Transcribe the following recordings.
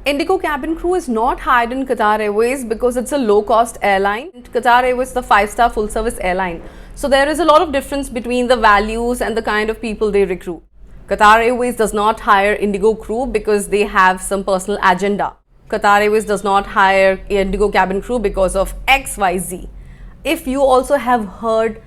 Indigo Cabin Crew is not hired in Qatar Airways because it's a low-cost airline. Qatar Airways is the 5-star full-service airline. So there is a lot of difference between the values and the kind of people they recruit. Qatar Airways does not hire Indigo Crew because they have some personal agenda. Qatar Airways does not hire Indigo Cabin Crew because of XYZ. If you also have heard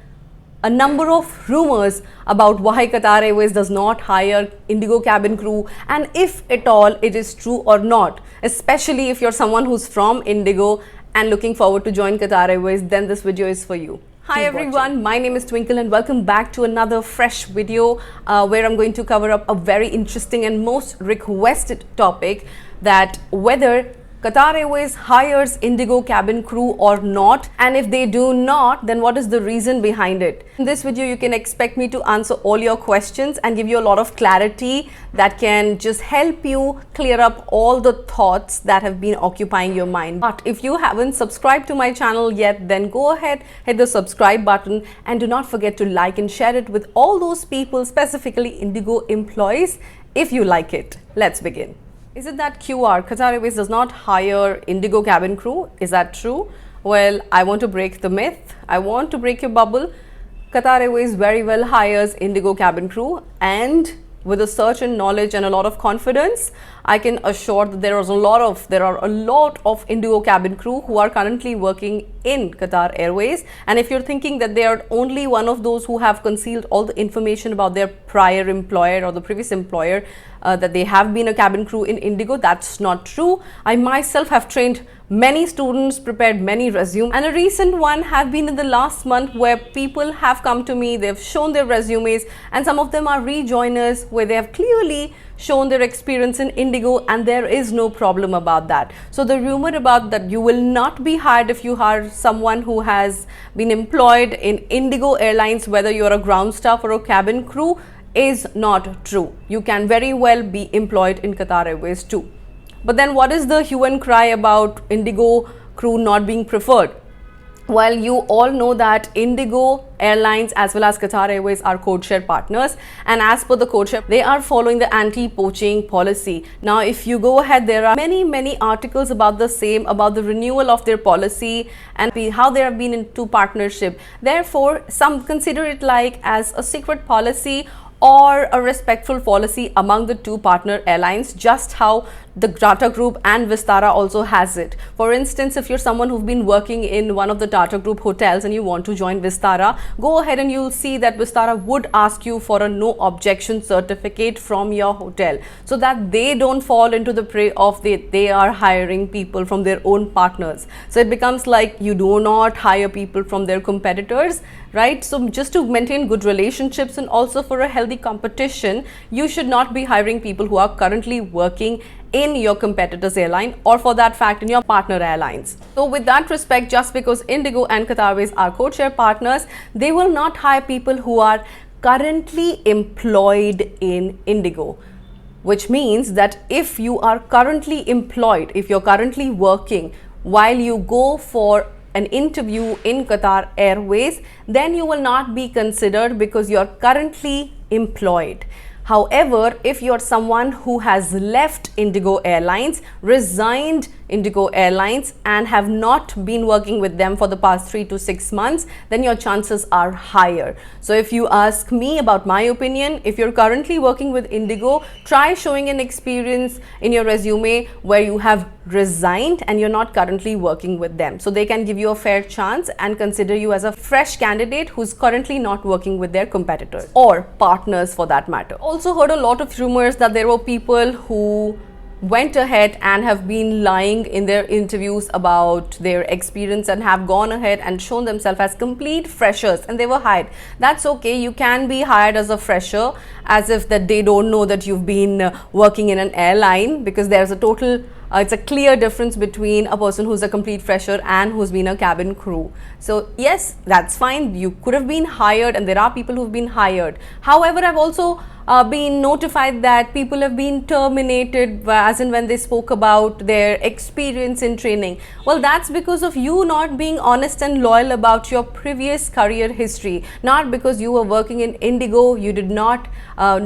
a number of rumors about why Qatar Airways does not hire Indigo Cabin Crew, and if at all it is true or not, especially if you're someone who's from Indigo and looking forward to join Qatar Airways, then this video is for you. Hi everyone, my name is Twinkle and welcome back to another fresh video where I'm going to cover up a very interesting and most requested topic, that whether Qatar Airways hires Indigo Cabin Crew or not, and if they do not, then what is the reason behind it. In this video you can expect me to answer all your questions and give you a lot of clarity that can just help you clear up all the thoughts that have been occupying your mind. But if you haven't subscribed to my channel yet, then go ahead, hit the subscribe button and do not forget to like and share it with all those people, specifically Indigo employees, if you like it. Let's begin. Is it that Qatar Airways does not hire Indigo Cabin Crew? Is that true? Well, I want to break the myth. I want to break your bubble. Qatar Airways very well hires Indigo Cabin Crew, and with a certain knowledge and a lot of confidence, I can assure that there are a lot of Indigo Cabin Crew who are currently working in Qatar Airways. And if you're thinking that they are only one of those who have concealed all the information about their prior employer or the previous employer, that they have been a cabin crew in Indigo, that's not true. I myself have trained many students, prepared many resumes, and a recent one have been in the last month where people have come to me, they've shown their resumes, and some of them are rejoiners where they have clearly shown their experience in Indigo, and there is no problem about that. So the rumor about that you will not be hired if you hire someone who has been employed in Indigo Airlines, whether you're a ground staff or a cabin crew, is not true. You can very well be employed in Qatar Airways too. But then what is the hue and cry about Indigo Crew not being preferred? Well, you all know that Indigo Airlines as well as Qatar Airways are codeshare partners, and as per the codeshare, they are following the anti-poaching policy. Now, if you go ahead, there are many articles about the same, about the renewal of their policy and how they have been into partnership. Therefore, some consider it like as a secret policy or a respectful policy among the two partner airlines, just how the Tata Group and Vistara also has it. For instance, if you're someone who's been working in one of the Tata Group hotels and you want to join Vistara, go ahead and you'll see that Vistara would ask you for a no objection certificate from your hotel, so that they don't fall into the prey of they are hiring people from their own partners. So it becomes like you do not hire people from their competitors, right? So just to maintain good relationships and also for a healthy competition, you should not be hiring people who are currently working in your competitor's airline, or for that fact in your partner airlines. So with that respect, just because Indigo and Qatar Airways are codeshare partners, they will not hire people who are currently employed in Indigo, which means that if you are currently employed, if you're currently working while you go for an interview in Qatar Airways, then you will not be considered because you're currently employed. However, if you're someone who has left Indigo Airlines, resigned Indigo Airlines, and have not been working with them for the past 3 to 6 months, then your chances are higher. So if you ask me about my opinion, if you're currently working with Indigo, try showing an experience in your resume where you have resigned and you're not currently working with them, so they can give you a fair chance and consider you as a fresh candidate who's currently not working with their competitors or partners for that matter. Also heard a lot of rumors that there were people who went ahead and have been lying in their interviews about their experience and have gone ahead and shown themselves as complete freshers and they were hired. That's okay. You can be hired as a fresher, as if that they don't know that you've been working in an airline, because there's a total it's a clear difference between a person who's a complete fresher and who's been a cabin crew. So yes, that's fine. You could have been hired, and there are people who've been hired. However, I've also been notified that people have been terminated, as in when they spoke about their experience in training. Well, that's because of you not being honest and loyal about your previous career history, not because you were working in Indigo. You did not,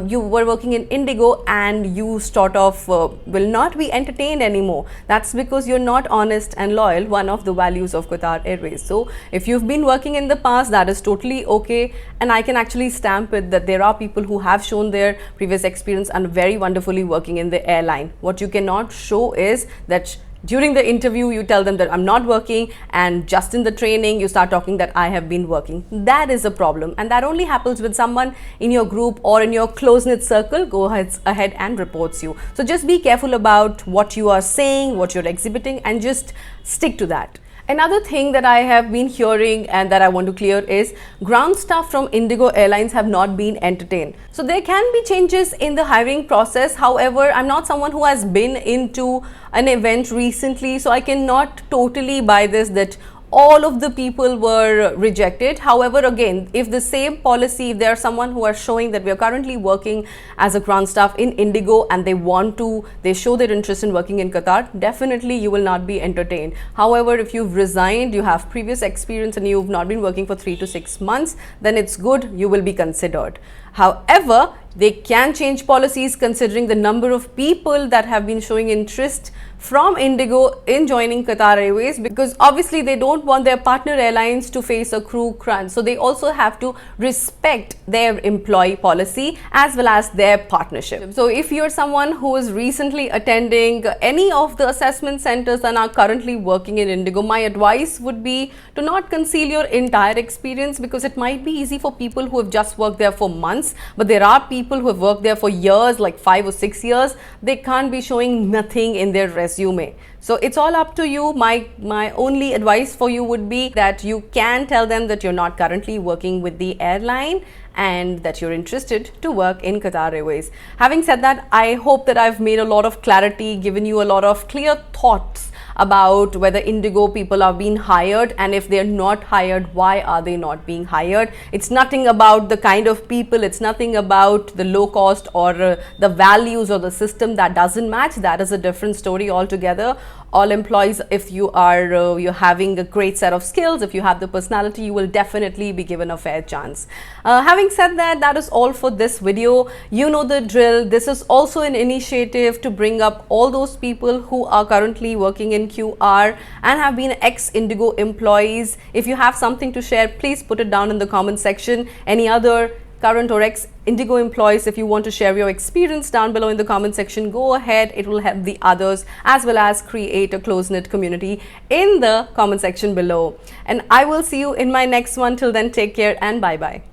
you were working in Indigo and you sort of will not be entertained anymore. That's because you're not honest and loyal, one of the values of Qatar Airways. So if you've been working in the past, that is totally okay, and I can actually stamp it that there are people who have shown their previous experience and very wonderfully working in the airline. What you cannot show is that during the interview you tell them that I'm not working, and just in the training you start talking that I have been working. That is a problem, and that only happens with someone in your group or in your close-knit circle go ahead and reports you. So just be careful about what you are saying, what you're exhibiting, and just stick to that. Another thing that I have been hearing and that I want to clear is ground staff from Indigo Airlines have not been entertained. So there can be changes in the hiring process. However, I'm not someone who has been into an event recently, so I cannot totally buy this that all of the people were rejected. However, again, if the same policy, if there are someone who are showing that we are currently working as a ground staff in Indigo and they show their interest in working in Qatar, definitely you will not be entertained. However, if you've resigned, you have previous experience and you've not been working for 3 to 6 months, then it's good, you will be considered. However, they can change policies considering the number of people that have been showing interest from Indigo in joining Qatar Airways, because obviously they don't want their partner airlines to face a crew crunch. So they also have to respect their employee policy as well as their partnership. So if you're someone who is recently attending any of the assessment centers and are currently working in Indigo, my advice would be to not conceal your entire experience, because it might be easy for people who have just worked there for months, but there are people who have worked there for years, like 5 or 6 years. They can't be showing nothing in their resume. So it's all up to you. My only advice for you would be that you can tell them that you're not currently working with the airline and that you're interested to work in Qatar Airways. Having said that, I hope that I've made a lot of clarity, given you a lot of clear thoughts about whether Indigo people are being hired, and if they're not hired, why are they not being hired. It's nothing about the kind of people, it's nothing about the low cost or the values or the system that doesn't match. That is a different story altogether. All employees, if you are you're having a great set of skills, if you have the personality, you will definitely be given a fair chance. Having said that, that is all for this video. You know the drill. This is also an initiative to bring up all those people who are currently working in QR and have been ex-Indigo employees. If you have something to share, please put it down in the comment section. Any other current or ex-Indigo employees, if you want to share your experience down below in the comment section, go ahead. It will help the others as well as create a close-knit community in the comment section below. And I will see you in my next one. Till then, take care and bye-bye.